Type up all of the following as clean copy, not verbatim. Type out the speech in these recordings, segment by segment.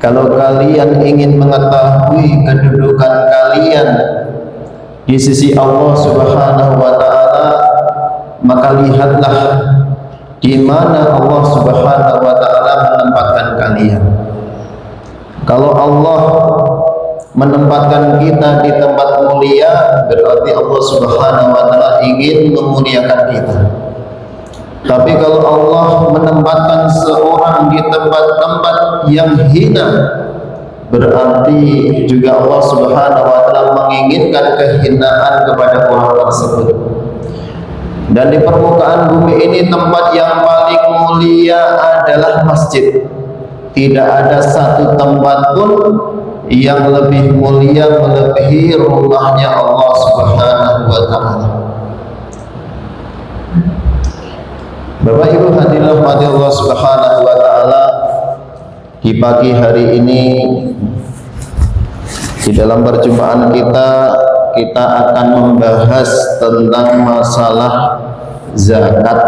Kalau kalian ingin mengetahui kedudukan kalian di sisi Allah Subhanahu wa taala, maka lihatlah di mana Allah Subhanahu wa taala menempatkan kalian. Kalau Allah menempatkan kita di tempat mulia, berarti Allah Subhanahu wa taala ingin memuliakan kita. Tapi kalau Allah menempatkan seorang di tempat-tempat yang hina, berarti juga Allah Subhanahu wa taala menginginkan kehinaan kepada orang tersebut. Dan di permukaan bumi ini tempat yang paling mulia adalah masjid. Tidak ada satu tempat pun yang lebih mulia melebihi rumahnya Allah Subhanahu wa taala. Bapak Ibu hadirin rahmati Allah Subhanahu wa taala, di pagi hari ini di dalam perjumpaan kita akan membahas tentang masalah zakat.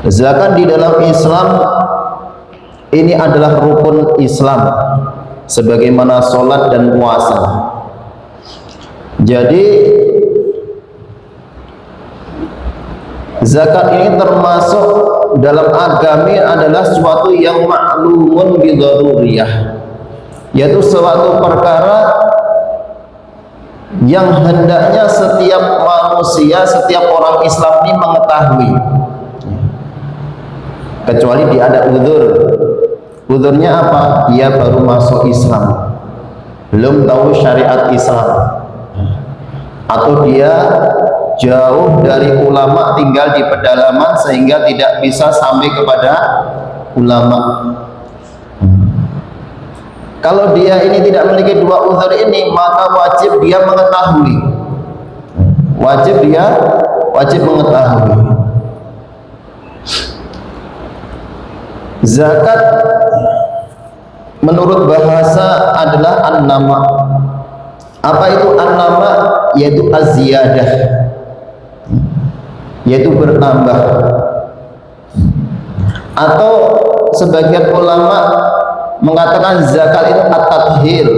Zakat di dalam Islam ini adalah rukun Islam sebagaimana sholat dan puasa. Jadi zakat ini termasuk dalam agama adalah suatu yang maklumun bidaruriyah, yaitu suatu perkara yang hendaknya setiap manusia, setiap orang Islam ini mengetahui, kecuali dia ada uzur. Uzurnya apa? Dia baru masuk Islam, belum tahu syariat Islam, atau dia jauh dari ulama, tinggal di pedalaman sehingga tidak bisa sampai kepada ulama. Kalau dia ini tidak memiliki dua uzur ini, maka wajib dia mengetahui. Wajib mengetahui. Zakat menurut bahasa adalah an-nama. Apa itu an-nama? Yaitu az-ziyadah, yaitu bertambah. Atau sebagian ulama mengatakan zakat itu at-tathhir,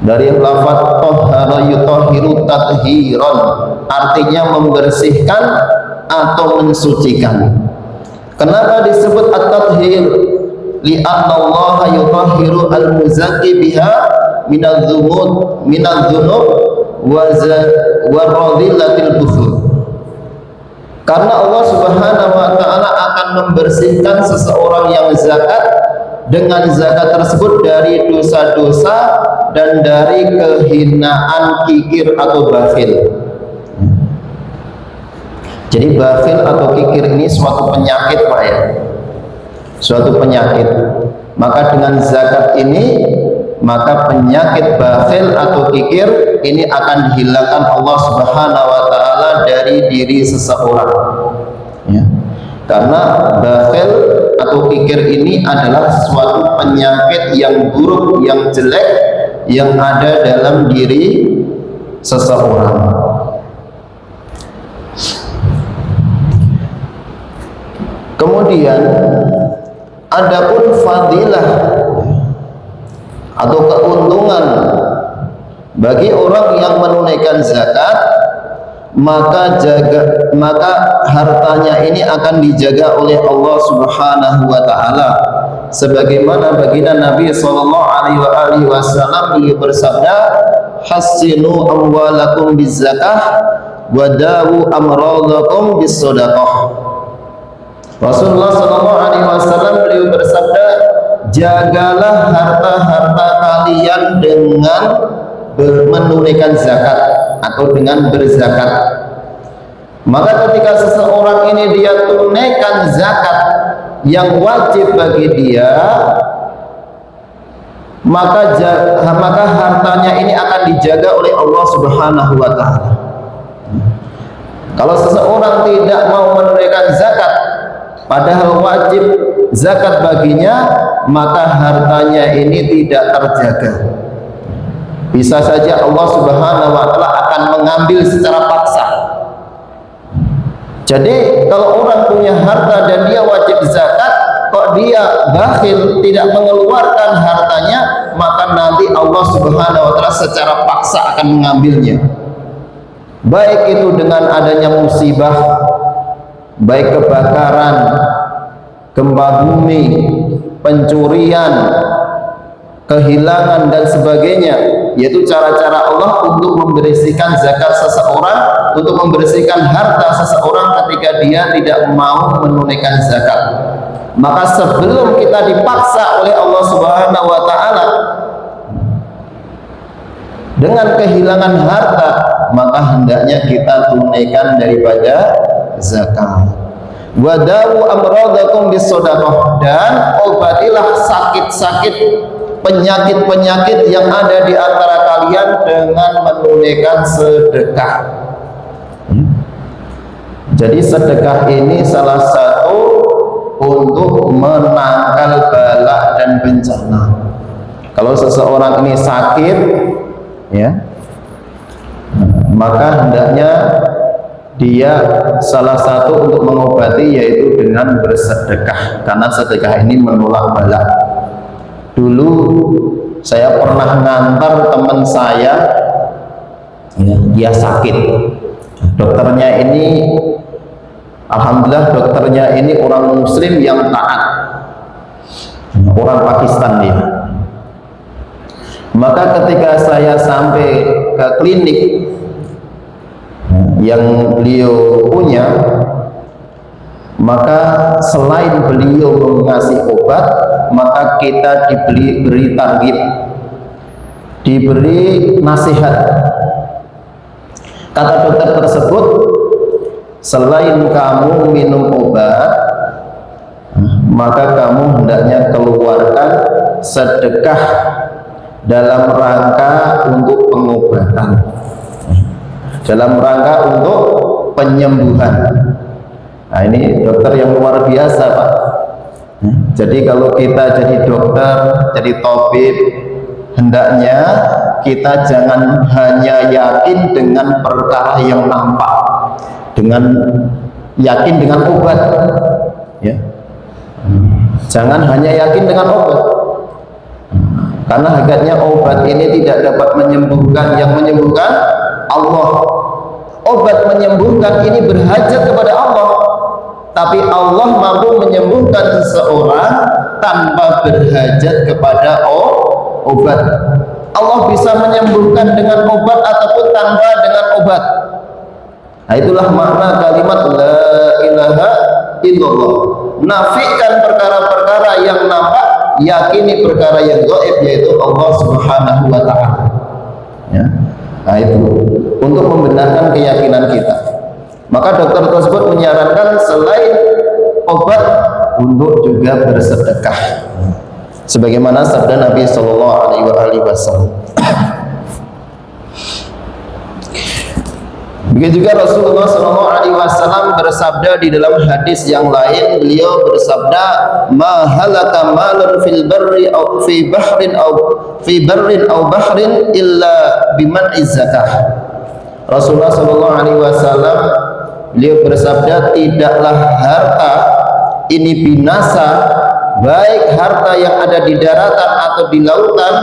dari lafaz tahhara yutahhiru tathhiran, artinya membersihkan atau mensucikan. Kenapa disebut at-tathhir? Li'anna Allah yutahhiru al-muzakki biha minadz-dzunub wa radillatil bukhur. Karena Allah Subhanahu wa taala akan membersihkan seseorang yang zakat dengan zakat tersebut dari dosa-dosa dan dari kehinaan kikir atau bakhil. Jadi bakhil atau kikir ini suatu penyakit, Pak ya. Suatu penyakit. Maka dengan zakat ini, maka penyakit bakhil atau kikir ini akan dihilangkan Allah Subhanahu wa taala dari diri seseorang. Ya. Karena bakhil atau kikir ini adalah suatu penyakit yang buruk, yang jelek yang ada dalam diri seseorang. Kemudian adapun fadilah atau keuntungan bagi orang yang menunaikan zakat, maka hartanya ini akan dijaga oleh Allah Subhanahu wa taala. Sebagaimana baginda Nabi sallallahu alaihi wasallam beliau bersabda, "Hassinu amwalakum bizakah wa dawu amradakum bis-shadaqah." Rasulullah sallallahu alaihi wasallam beliau bersabda, jagalah harta-harta kalian dengan menunaikan zakat atau dengan berzakat. Maka ketika seseorang ini dia tunaikan zakat yang wajib bagi dia, maka hartanya ini akan dijaga oleh Allah Subhanahu wa taala. Kalau seseorang tidak mau menunaikan zakat padahal wajib zakat baginya, maka hartanya ini tidak terjaga. Bisa saja Allah Subhanahu wa taala akan mengambil secara paksa. Jadi kalau orang punya harta dan dia wajib zakat, kok dia bakhil tidak mengeluarkan hartanya, maka nanti Allah Subhanahu wa taala secara paksa akan mengambilnya. Baik itu dengan adanya musibah, baik kebakaran, gempa bumi, pencurian, kehilangan dan sebagainya, yaitu cara-cara Allah untuk membersihkan zakat seseorang, untuk membersihkan harta seseorang ketika dia tidak mau menunaikan zakat. Maka sebelum kita dipaksa oleh Allah Subhanahu wa taala dengan kehilangan harta, maka hendaknya kita tunaikan daripada zakat. Wadawu amradakum bisodaqah, dan obatilah sakit-sakit, penyakit-penyakit yang ada di antara kalian dengan menunaikan sedekah. Jadi sedekah ini salah satu untuk menangkal bala dan bencana. Kalau seseorang ini sakit, ya, maka hendaknya dia salah satu untuk mengobati yaitu dengan bersedekah, karena sedekah ini menolak bala. Dulu saya pernah ngantar teman saya, ya, dia sakit. Dokternya ini, alhamdulillah dokternya ini orang muslim yang taat, orang Pakistan dia. Maka ketika saya sampai ke klinik yang beliau punya, maka selain beliau mengasih obat, maka kita diberi targib, diberi nasihat. Kata dokter tersebut, selain kamu minum obat, maka kamu hendaknya keluarkan sedekah dalam rangka untuk pengobatan, dalam rangka untuk penyembuhan. Nah, ini dokter yang luar biasa, Pak. Jadi kalau kita jadi dokter, jadi tabib, hendaknya kita jangan hanya yakin dengan perkara yang nampak, dengan yakin dengan obat, ya. Jangan hanya yakin dengan obat, karena hakikatnya obat ini tidak dapat menyembuhkan. Yang menyembuhkan Allah. Obat menyembuhkan ini berhajat kepada Allah, tapi Allah mampu menyembuhkan seseorang tanpa berhajat kepada obat. Allah bisa menyembuhkan dengan obat ataupun tanpa dengan obat. Nah, itulah makna kalimat la ilaha illallah. Nafikan perkara-perkara yang nampak, yakini perkara yang gaib, yaitu Allah Subhanahu wa taala. Ya. Nah, itu untuk membenarkan keyakinan kita. Maka dokter tersebut menyarankan selain obat untuk juga bersedekah, sebagaimana sabda Nabi Shallallahu Alaihi Wasallam. Begitu juga Rasulullah Shallallahu Alaihi Wasallam bersabda di dalam hadis yang lain, beliau bersabda, "Ma halaka malun fil barri aw fi bahrin aw fi barrin aw bahrin illa biman'iz zakah." Rasulullah Shallallahu Alaihi Wasallam beliau bersabda, tidaklah harta ini binasa, baik harta yang ada di daratan atau di lautan,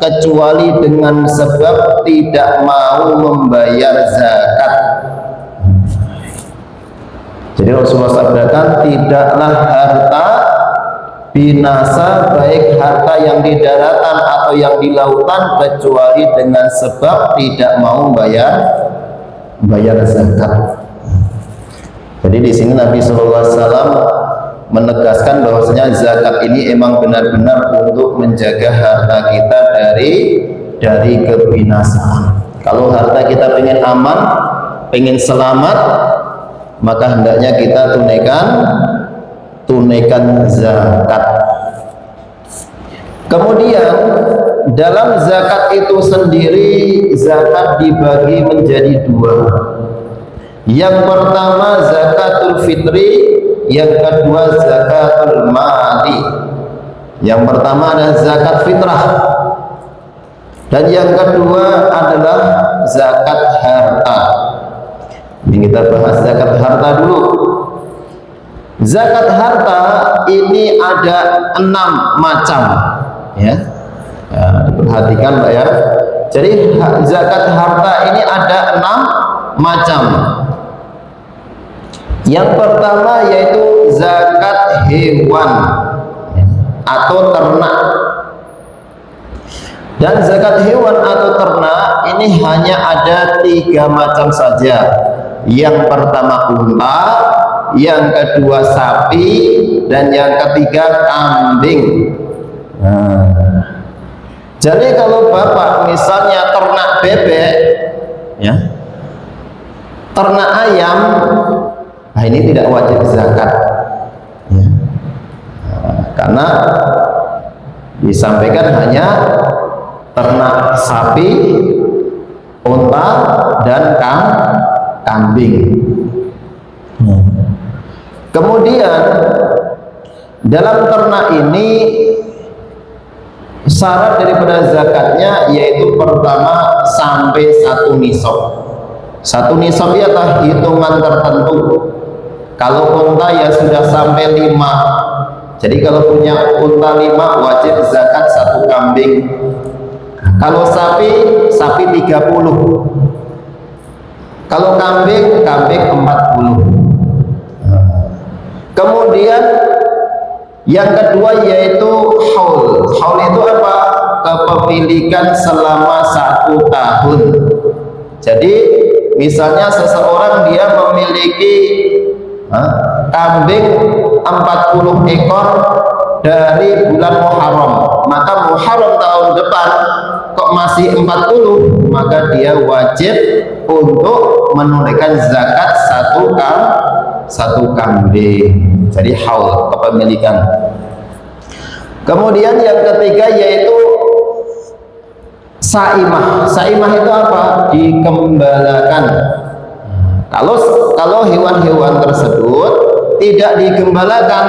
kecuali dengan sebab tidak mau membayar zakat. Jadi Rasulullah sabdakan, tidaklah harta binasa, baik harta yang di daratan atau yang di lautan, kecuali dengan sebab tidak mau bayar zakat. Jadi di sini Nabi SAW menegaskan bahwasanya zakat ini emang benar-benar untuk menjaga harta kita dari kebinasaan. Kalau harta kita pengen aman, pengen selamat, maka hendaknya kita tunaikan zakat. Kemudian dalam zakat itu sendiri, zakat dibagi menjadi dua. Yang pertama zakatul fitri, yang kedua zakatul mali. Yang pertama adalah zakat fitrah, dan yang kedua adalah zakat harta. Ini kita bahas zakat harta dulu. Zakat harta ini ada 6 macam, ya. Perhatikan Pak ya. Jadi zakat harta ini ada 6 macam. Yang pertama yaitu zakat hewan atau ternak. Dan zakat hewan atau ternak ini hanya ada 3 macam saja. Yang pertama unta, yang kedua sapi, dan yang ketiga kambing. Jadi kalau Bapak misalnya ternak bebek, ya, ternak ayam, nah ini tidak wajib zakat, ya. Karena disampaikan hanya ternak sapi, unta, dan kambing. Kemudian dalam ternak ini syarat daripada zakatnya yaitu pertama sampai 1 nisab. 1 nisab ya hitungan tertentu. Kalau unta ya sudah sampai 5. Jadi kalau punya unta 5 wajib zakat 1 kambing. Kalau sapi 30. Kalau kambing 40. Kemudian yang kedua yaitu haul. Haul itu apa? Kepemilikan selama 1 tahun. Jadi misalnya seseorang dia memiliki kambing 40 ekor dari bulan Muharram, maka Muharram tahun depan kok masih 40, maka dia wajib untuk menunaikan zakat 1 kambing. Jadi haul, kepemilikan. Kemudian yang ketiga yaitu saimah. Saimah itu apa? Dikembalakan. Kalau hewan-hewan tersebut tidak digembalakan,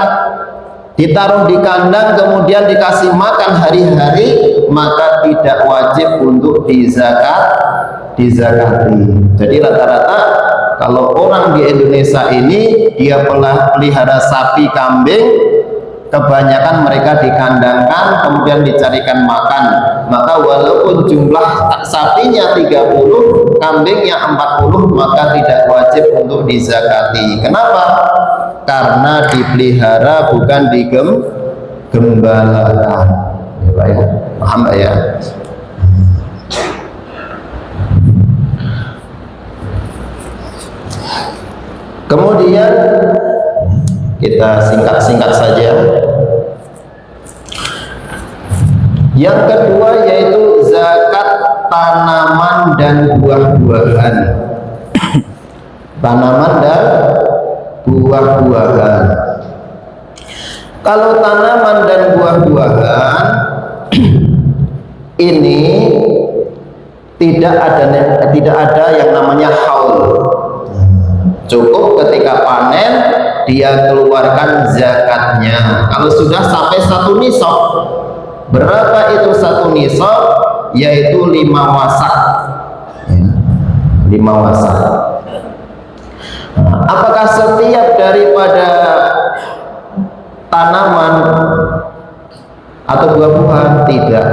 ditaruh di kandang kemudian dikasih makan hari-hari, maka tidak wajib untuk dizakati. Jadi rata-rata kalau orang di Indonesia ini dia pelihara sapi kambing, kebanyakan mereka dikandangkan kemudian dicarikan makan, maka walaupun jumlah sapinya 30, kambingnya 40, maka tidak wajib untuk dizakati. Kenapa? Karena dipelihara bukan digembalakan. Ya, paham ya? Kemudian kita singkat-singkat saja. Yang kedua yaitu zakat tanaman dan buah-buahan. Tanaman dan buah-buahan. Kalau tanaman dan buah-buahan ini tidak ada yang namanya haul. Cukup ketika panen dia keluarkan zakatnya. Kalau sudah sampai 1 nisab, berapa itu 1 nisab? Yaitu 5 wasak. 5 wasak. Apakah setiap daripada tanaman atau buah-buahan? Tidak.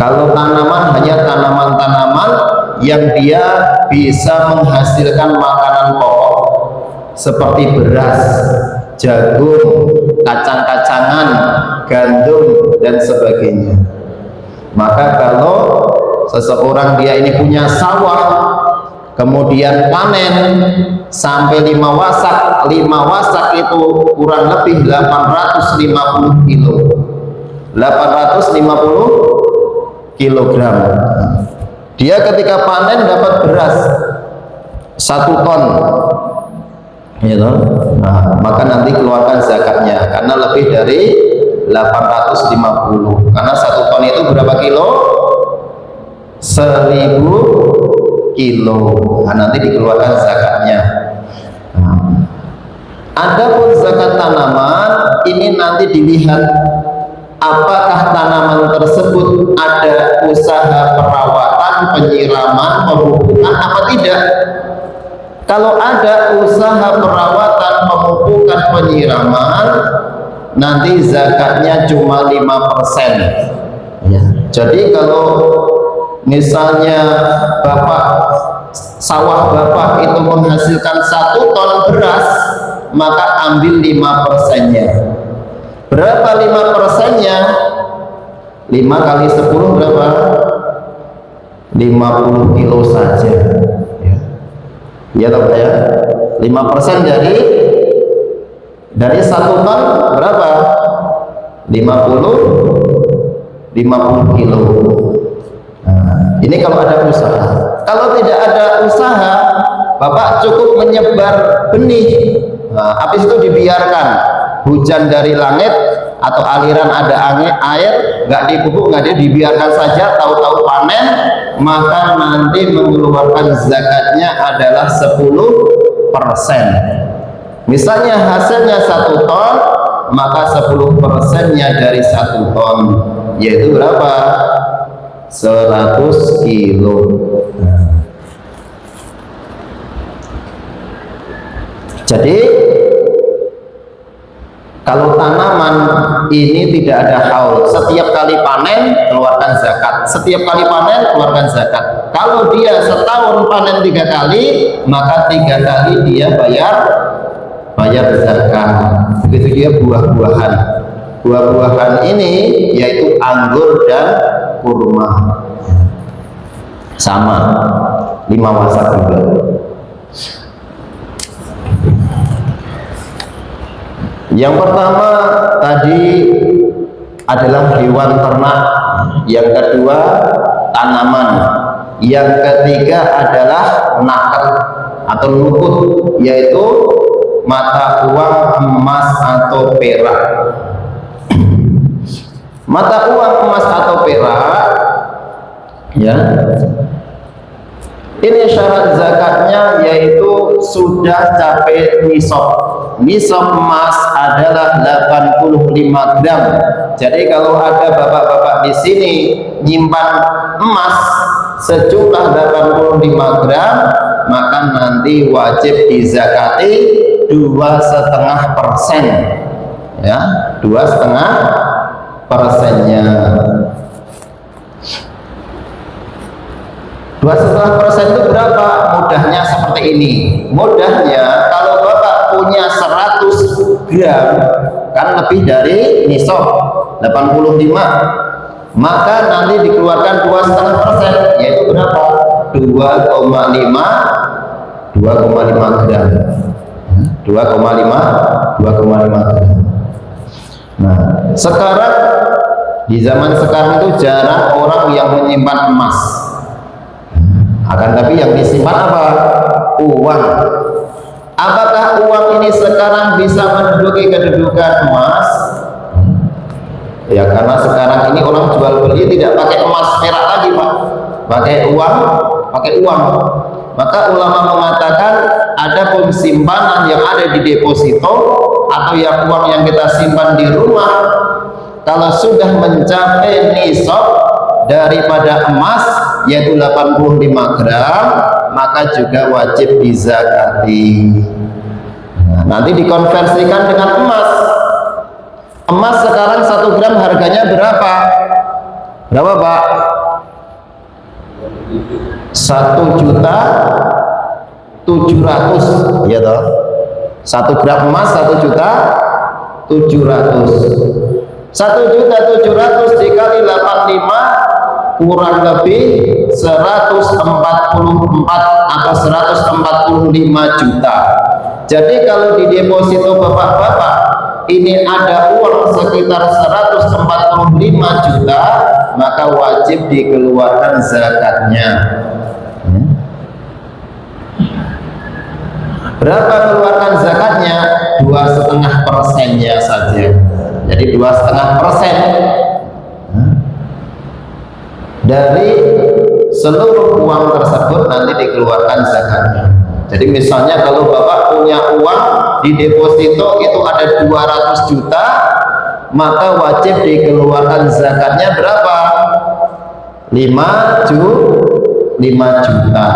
Kalau tanaman hanya tanaman-tanaman yang dia bisa menghasilkan makanan pokok seperti beras, jagung, kacang-kacangan, gandum, dan sebagainya. Maka kalau seseorang dia ini punya sawah kemudian panen sampai 5 wasak, 5 wasak itu kurang lebih 850 kilo, 850 kilogram. Dia ketika panen dapat beras 1 ton, gitu. Nah, maka nanti keluarkan zakatnya karena lebih dari 850. Karena 1 ton itu berapa kilo? 1000 kilo. Nah, nanti dikeluarkan zakatnya. Adapun zakat tanaman ini nanti dilihat apakah tanaman tersebut ada usaha perawatan, penyiraman, pemupukan apa tidak. Kalau ada usaha perawatan, pemupukan, penyiraman, nanti zakatnya cuma 5%. Ya. Jadi kalau misalnya sawah bapak itu menghasilkan 1 ton beras, maka ambil 5%-nya. Berapa 5%-nya? 5 kali 10 berapa? 50 kilo saja. Ya toh ya. 5% dari 1 ton berapa? 50 kilo. Nah, ini kalau ada usaha. Kalau tidak ada usaha, bapak cukup menyebar benih. Nah, habis itu dibiarkan hujan dari langit atau aliran ada air, nggak dipupuk, nggak dibiarkan saja, tahu-tahu panen, maka nanti mengeluarkan zakatnya adalah 10%. Misalnya hasilnya 1 ton, maka 10%-nya dari 1 ton, yaitu berapa? 100 kilo. Jadi kalau tanaman ini tidak ada haul, setiap kali panen keluarkan zakat, setiap kali panen keluarkan zakat. Kalau dia setahun panen 3 kali, maka 3 kali dia bayar zakat. Begitu dia buah-buahan. Buah-buahan ini yaitu anggur dan kurma, sama 5 wasak juga. Yang pertama tadi adalah hewan ternak, yang kedua tanaman, yang ketiga adalah naker atau nukut, yaitu mata uang emas atau perak. Mata uang emas atau perak, ya, ini syarat zakatnya yaitu sudah capai nisab. Nisab emas adalah 85 gram. Jadi kalau ada bapak-bapak di sini nyimpan emas sejumlah 85 gram, maka nanti wajib dizakati 2,5%. Ya, 2,5%-nya. 2,5% itu berapa? Mudahnya seperti ini. Mudahnya kalau bapak punya 100 gram, kan lebih dari nisab 85, maka nanti dikeluarkan 2,5%, yaitu berapa? 2,5 gram. 2,5 gram. Nah, sekarang di zaman sekarang itu jarang orang yang menyimpan emas. Akan tapi yang disimpan apa? Uang. Apakah uang ini sekarang bisa menduduki kedudukan emas? Ya, karena sekarang ini orang jual beli tidak pakai emas perak lagi, Pak. Pakai uang. Maka ulama mengatakan ada pun simpanan yang ada di deposito atau yang uang yang kita simpan di rumah, kalau sudah mencapai nisab daripada emas yaitu 85 gram, maka juga wajib dizakati. Nah, nanti dikonversikan dengan emas. Emas sekarang 1 gram harganya berapa? Berapa, Pak? 1.700.000, ya toh? 1 gram emas 1.700.000. 1.700.000 dikali 85 kurang lebih 144 atau 145 juta. Jadi kalau di deposito bapak-bapak ini ada uang sekitar 145 juta, maka wajib dikeluarkan zakatnya. Berapa keluarkan zakatnya? 2,5%-nya saja. Jadi 2,5% dari seluruh uang tersebut nanti dikeluarkan zakatnya. Jadi misalnya kalau bapak punya uang di deposito itu ada 200 juta, maka wajib dikeluarkan zakatnya berapa? 5 juta.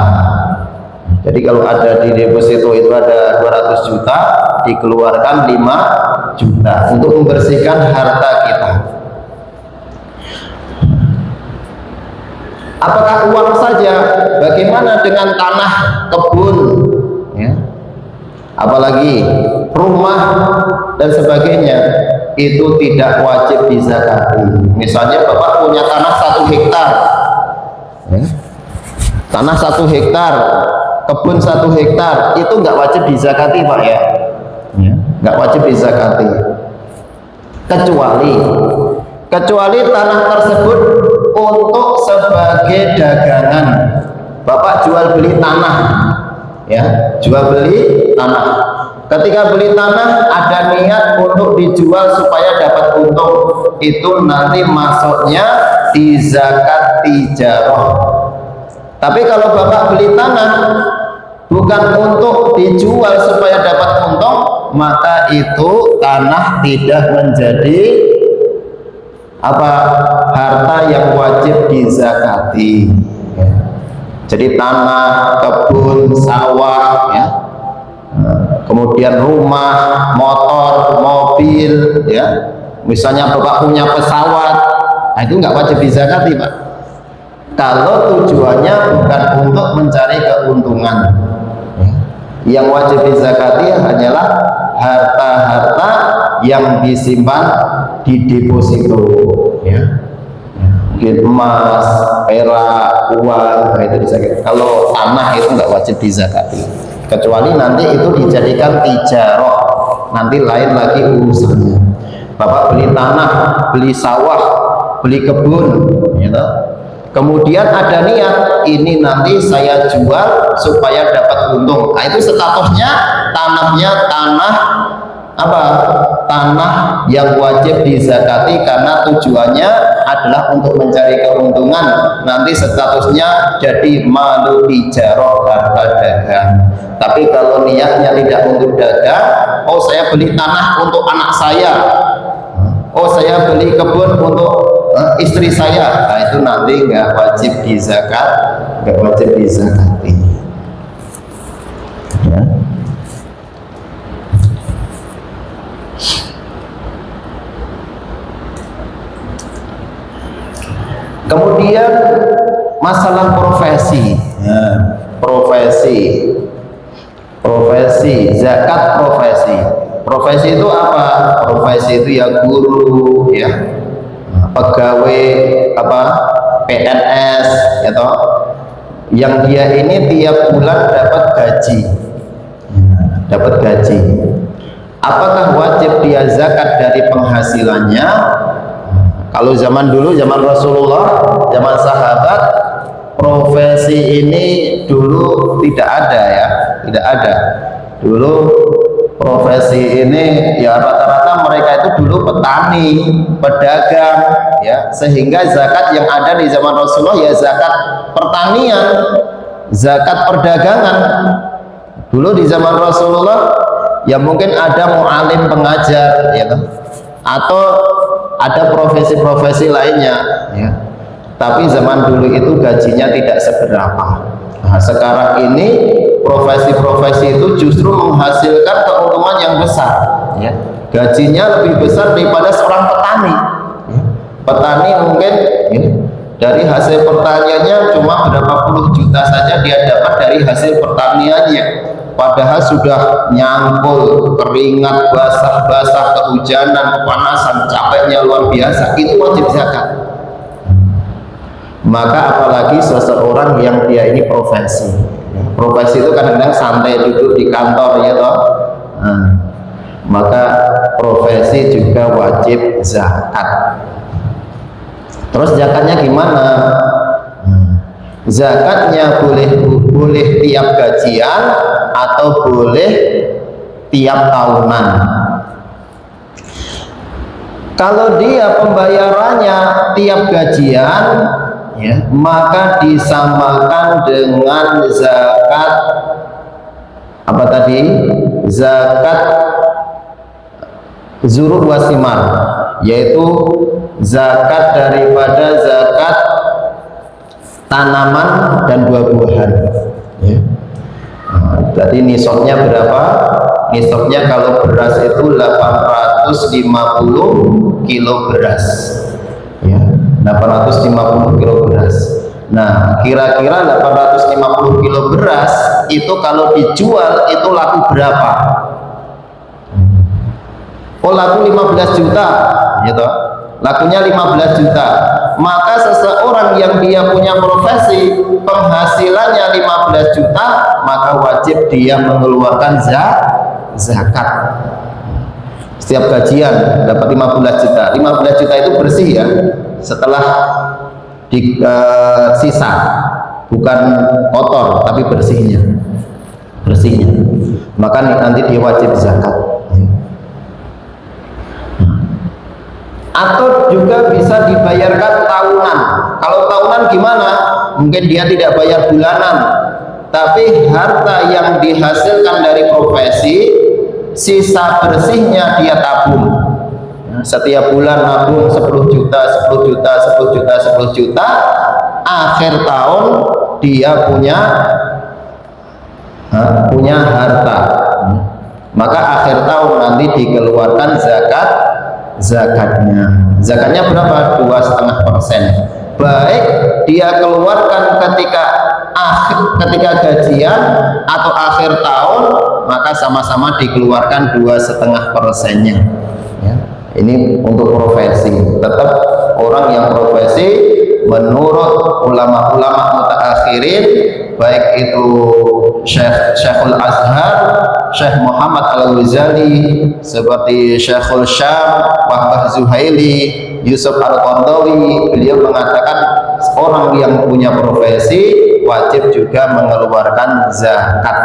Jadi kalau ada di deposito itu ada 200 juta, dikeluarkan 5 juta untuk membersihkan harta kita. Apakah uang saja? Bagaimana dengan tanah, kebun, ya? Apalagi rumah dan sebagainya, itu tidak wajib dizakati. Misalnya Bapak punya tanah 1 hektar, ya? Tanah 1 hektar, kebun 1 hektar, itu nggak wajib dizakati Pak ya, nggak wajib dizakati, kecuali tanah tersebut untuk sebagai dagangan. Bapak jual beli tanah, ya, jual beli tanah. Ketika beli tanah ada niat untuk dijual supaya dapat untung, itu nanti masuknya di zakat tijarah. Tapi kalau Bapak beli tanah bukan untuk dijual supaya dapat untung, maka itu tanah tidak menjadi harta yang wajib dizakati, ya. Jadi tanah, kebun, sawah, ya, kemudian rumah, motor, mobil, ya, misalnya Bapak punya pesawat, nah itu nggak wajib dizakati Pak, kalau tujuannya bukan untuk mencari keuntungan, ya. Yang wajib dizakati hanyalah harta-harta yang disimpan di deposito, ya, mungkin emas, perak, uang, nah itu dizakati. Kalau tanah itu nggak wajib dizakati, kecuali nanti itu dijadikan tijarah, nanti lain lagi urusannya. Bapak beli tanah, beli sawah, beli kebun, gitu. Kemudian ada niat, ini nanti saya jual supaya dapat untung. Nah itu statusnya tanahnya tanah yang wajib dizakati karena tujuannya adalah untuk mencari keuntungan. Nanti statusnya jadi malu tijarah, harta dagang. Tapi kalau niatnya tidak untuk dagang, oh saya beli tanah untuk anak saya, oh saya beli kebun untuk istri saya, nah itu nanti nggak wajib dizakati, ya. Kemudian masalah profesi, ya. Profesi, zakat profesi itu apa? Profesi itu ya guru, ya, pegawai PNS, ya toh, yang dia ini tiap bulan dapat gaji. Apakah wajib dia zakat dari penghasilannya? Kalau zaman dulu, zaman Rasulullah, zaman sahabat, profesi ini dulu tidak ada, ya, tidak ada. Dulu profesi ini ya rata-rata mereka itu dulu petani, pedagang, ya, sehingga zakat yang ada di zaman Rasulullah ya zakat pertanian, zakat perdagangan. Dulu di zaman Rasulullah ya mungkin ada mu'alim pengajar, ya, atau ada profesi-profesi lainnya, ya. Tapi zaman dulu itu gajinya tidak seberapa. Nah, sekarang ini profesi-profesi itu justru menghasilkan keuntungan yang besar, ya. Gajinya lebih besar daripada seorang petani, ya. Petani mungkin, ya, dari hasil pertaniannya cuma berapa puluh juta saja dia dapat dari hasil pertaniannya, padahal sudah nyangkul, keringat, basah-basah, kehujanan, kepanasan, capeknya luar biasa, itu wajib zakat. Maka apalagi seseorang yang dia ini profesi itu kadang-kadang santai duduk di kantor, ya toh. Maka profesi juga wajib zakat. Terus zakatnya gimana? Zakatnya boleh tiap gajian atau boleh tiap tahunan. Kalau dia pembayarannya tiap gajian, ya, maka disamakan dengan zakat apa tadi? Zakat zurur wasimar, yaitu zakat daripada zakat tanaman dan buah-buahan, ya. Berarti nisabnya berapa? Nisabnya kalau beras itu 850 kilo beras, ya, 850 kilo beras. Nah, kira-kira 850 kilo beras itu kalau dijual itu laku berapa? Oh, laku 15 juta, gitu. Lakunya 15 juta. Maka seseorang yang dia punya profesi penghasilannya 15 juta, maka wajib dia mengeluarkan zakat. Setiap gajian dapat 15 juta. 15 juta itu bersih ya, setelah sisa, bukan kotor tapi bersihnya. Maka nanti dia wajib zakat. Atau juga bisa dibayarkan tahunan. Kalau tahunan gimana? Mungkin dia tidak bayar bulanan, tapi harta yang dihasilkan dari profesi, sisa bersihnya dia tabung. Setiap bulan nabung 10 juta, 10 juta, 10 juta, 10 juta. Akhir tahun dia punya harta. Maka akhir tahun nanti dikeluarkan zakatnya. Zakatnya berapa? 2,5%. Baik dia keluarkan ketika gajian atau akhir tahun, maka sama-sama dikeluarkan 2,5%-nya. Ya. Ini untuk profesi. Tetap orang yang profesi menurut ulama-ulama mutaakhirin, baik itu Syekhul Azhar, Syekh Muhammad Al-Ghazali, seperti Syekhul Syam, Wahbah Zuhaili, Yusuf Al-Qaradawi, beliau mengatakan orang yang punya profesi wajib juga mengeluarkan zakat.